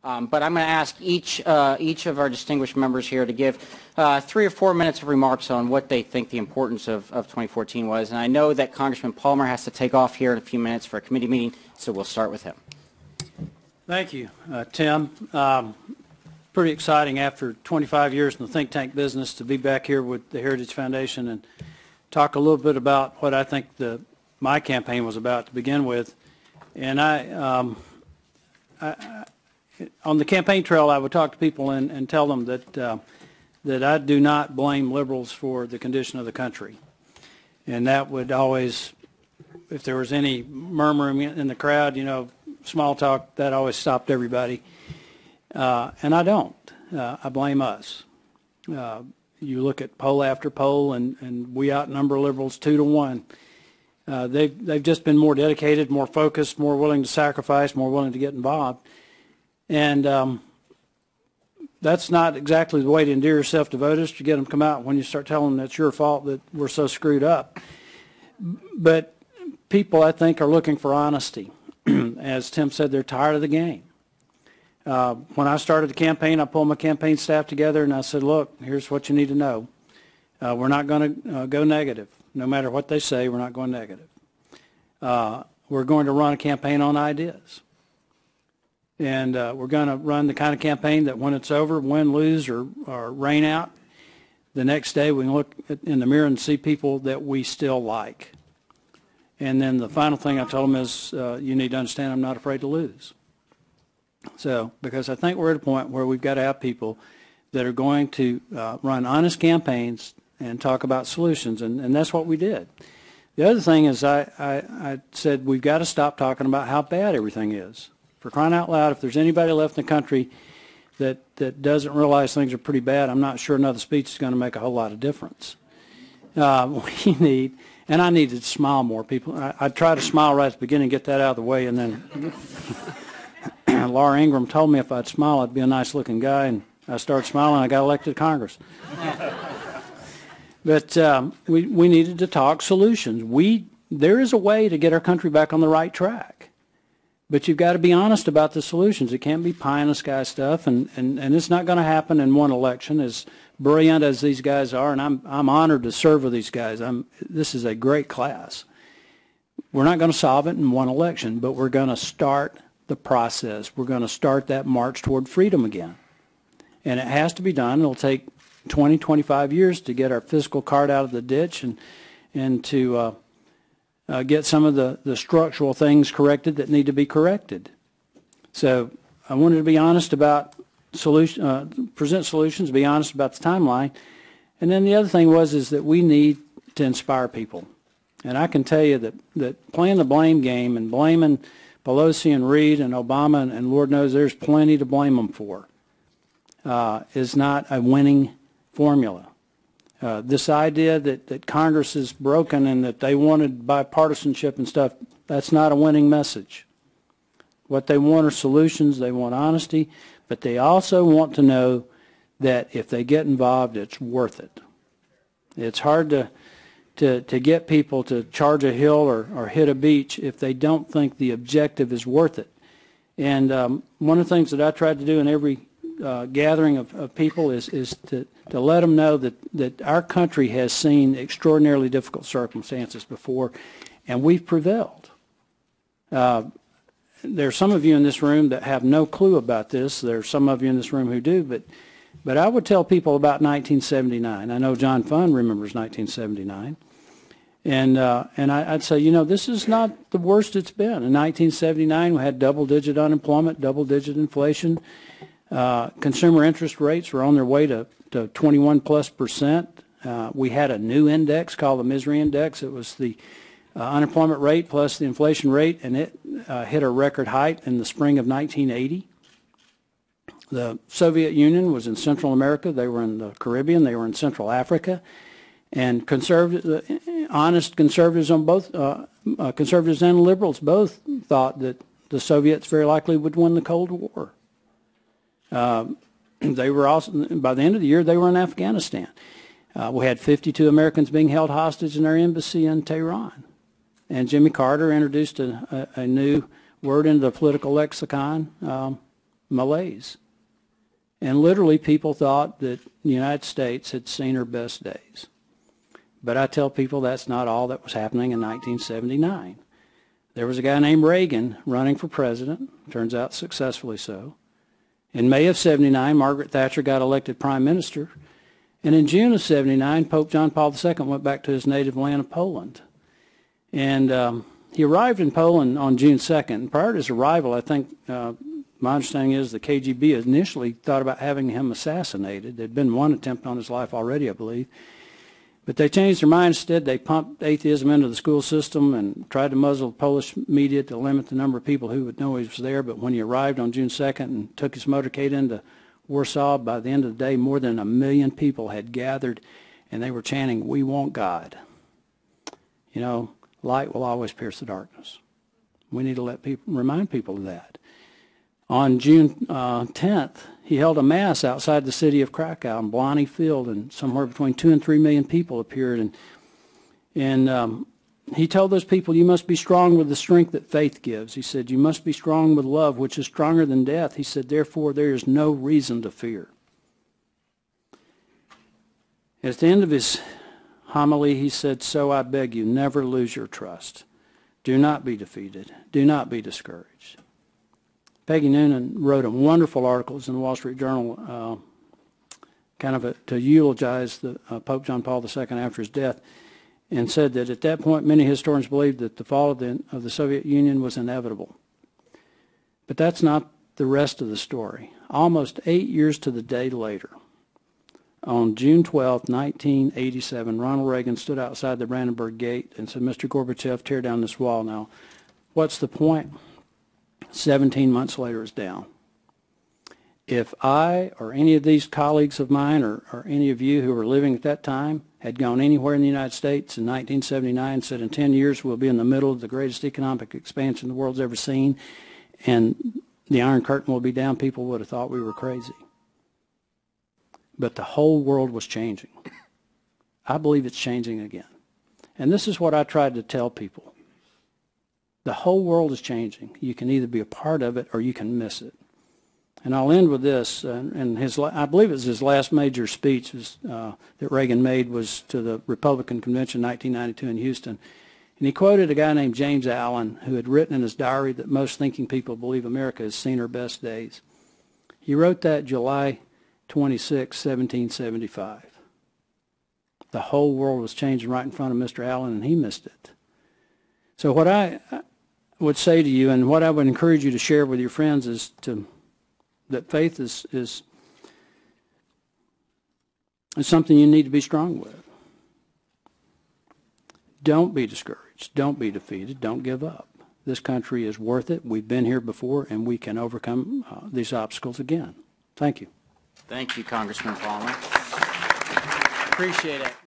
But I'm going to ask each of our distinguished members here to give 3 or 4 minutes of remarks on what they think the importance of 2014 was. And I know that Congressman Palmer has to take off here in a few minutes for a committee meeting, so we'll start with him. Thank you, Tim. Pretty exciting after 25 years in the think tank business to be back here with the Heritage Foundation and talk a little bit about what I think my campaign was about to begin with. And on the campaign trail, I would talk to people and tell them that I do not blame liberals for the condition of the country. And that would always, if there was any murmuring in the crowd, small talk, that always stopped everybody. And I don't. I blame us. You look at poll after poll, and we outnumber liberals 2 to 1. They've just been more dedicated, more focused, more willing to sacrifice, more willing to get involved. And that's not exactly the way to endear yourself to voters, to get them to come out when you start telling them it's your fault that we're so screwed up. But people, I think, are looking for honesty. As Tim said, they're tired of the game. When I started the campaign, I pulled my campaign staff together and I said, look, here's what you need to know. We're not going to go negative. No matter what they say, we're not going negative. We're going to run a campaign on ideas. And we're going to run the kind of campaign that when it's over, win, lose, or rain out, the next day we can look in the mirror and see people that we still like. And then the final thing I told them is, you need to understand I'm not afraid to lose. So, because I think we're at a point where we've got to have people that are going to run honest campaigns and talk about solutions, and that's what we did. The other thing is I said we've got to stop talking about how bad everything is. For crying out loud, if there's anybody left in the country that doesn't realize things are pretty bad, I'm not sure another speech is going to make a whole lot of difference. We need, and I need to smile more. People, I try to smile right at the beginning, get that out of the way, and then Laura Ingraham told me if I'd smile, I'd be a nice-looking guy, and I started smiling, I got elected to Congress. But we needed to talk solutions. There is a way to get our country back on the right track, but you've got to be honest about the solutions. It can't be pie-in-the-sky stuff, and it's not going to happen in one election, as brilliant as these guys are, and I'm honored to serve with these guys. This is a great class. We're not going to solve it in one election, but we're going to start the process. We're going to start that march toward freedom again. And it has to be done. It'll take 20, 25 years to get our fiscal cart out of the ditch and to get some of the structural things corrected that need to be corrected. So I wanted to be honest about present solutions, be honest about the timeline. And then the other thing is that we need to inspire people. And I can tell you that playing the blame game and blaming Pelosi and Reid and Obama, and Lord knows there's plenty to blame them for, is not a winning formula. This idea that Congress is broken and that they wanted bipartisanship and stuff, that's not a winning message. What they want are solutions, they want honesty, but they also want to know that if they get involved, it's worth it. It's hard to get people to charge a hill or hit a beach if they don't think the objective is worth it. And one of the things that I tried to do in every gathering of people is to let them know that our country has seen extraordinarily difficult circumstances before, and we've prevailed. There are some of you in this room that have no clue about this. There are some of you in this room who do, but I would tell people about 1979. I know John Funn remembers 1979. And I'd say, this is not the worst it's been. In 1979, we had double-digit unemployment, double-digit inflation. Consumer interest rates were on their way to 21+%. We had a new index called the Misery Index. It was the unemployment rate plus the inflation rate, and it hit a record height in the spring of 1980. The Soviet Union was in Central America. They were in the Caribbean. They were in Central Africa. And honest conservatives on both, conservatives and liberals both thought that the Soviets very likely would win the Cold War. They were also, by the end of the year, they were in Afghanistan. We had 52 Americans being held hostage in our embassy in Tehran. And Jimmy Carter introduced a new word into the political lexicon, malaise. And literally people thought that the United States had seen her best days. But I tell people that's not all that was happening in 1979. There was a guy named Reagan running for president, turns out successfully so. In May of 79, Margaret Thatcher got elected prime minister. And in June of 79, Pope John Paul II went back to his native land of Poland. And he arrived in Poland on June 2nd. Prior to his arrival, I think my understanding is the KGB initially thought about having him assassinated. There had been one attempt on his life already, I believe. But they changed their mind. Instead, they pumped atheism into the school system and tried to muzzle Polish media to limit the number of people who would know he was there. But when he arrived on June 2nd and took his motorcade into Warsaw, by the end of the day, more than 1 million people had gathered, and they were chanting, "We want God." You know, light will always pierce the darkness. We need to remind people of that. On June 10th, he held a mass outside the city of Krakow in Blany Field, and somewhere between 2 and 3 million people appeared. And he told those people, "You must be strong with the strength that faith gives." He said, "You must be strong with love, which is stronger than death." He said, "Therefore, there is no reason to fear." At the end of his homily, he said, "So I beg you, never lose your trust. Do not be defeated. Do not be discouraged." Peggy Noonan wrote a wonderful articles in the Wall Street Journal to eulogize Pope John Paul II after his death, and said that at that point many historians believed that the fall of the Soviet Union was inevitable. But that's not the rest of the story. Almost 8 years to the day later, on June 12, 1987, Ronald Reagan stood outside the Brandenburg Gate and said, "Mr. Gorbachev, tear down this wall." Now, what's the point? 17 months later, it's down. If I or any of these colleagues of mine or any of you who were living at that time had gone anywhere in the United States in 1979 and said in 10 years we'll be in the middle of the greatest economic expansion the world's ever seen and the Iron Curtain will be down, people would have thought we were crazy. But the whole world was changing. I believe it's changing again. And this is what I tried to tell people. The whole world is changing. You can either be a part of it or you can miss it. And I'll end with this. And I believe it was his last major speech that Reagan made was to the Republican Convention in 1992 in Houston. And he quoted a guy named James Allen, who had written in his diary that most thinking people believe America has seen her best days. He wrote that July 26, 1775. The whole world was changing right in front of Mr. Allen, and he missed it. So what I would say to you, and what I would encourage you to share with your friends, is that faith is something you need to be strong with. Don't be discouraged. Don't be defeated. Don't give up. This country is worth it. We've been here before, and we can overcome these obstacles again. Thank you. Thank you, Congressman Palmer. Appreciate it.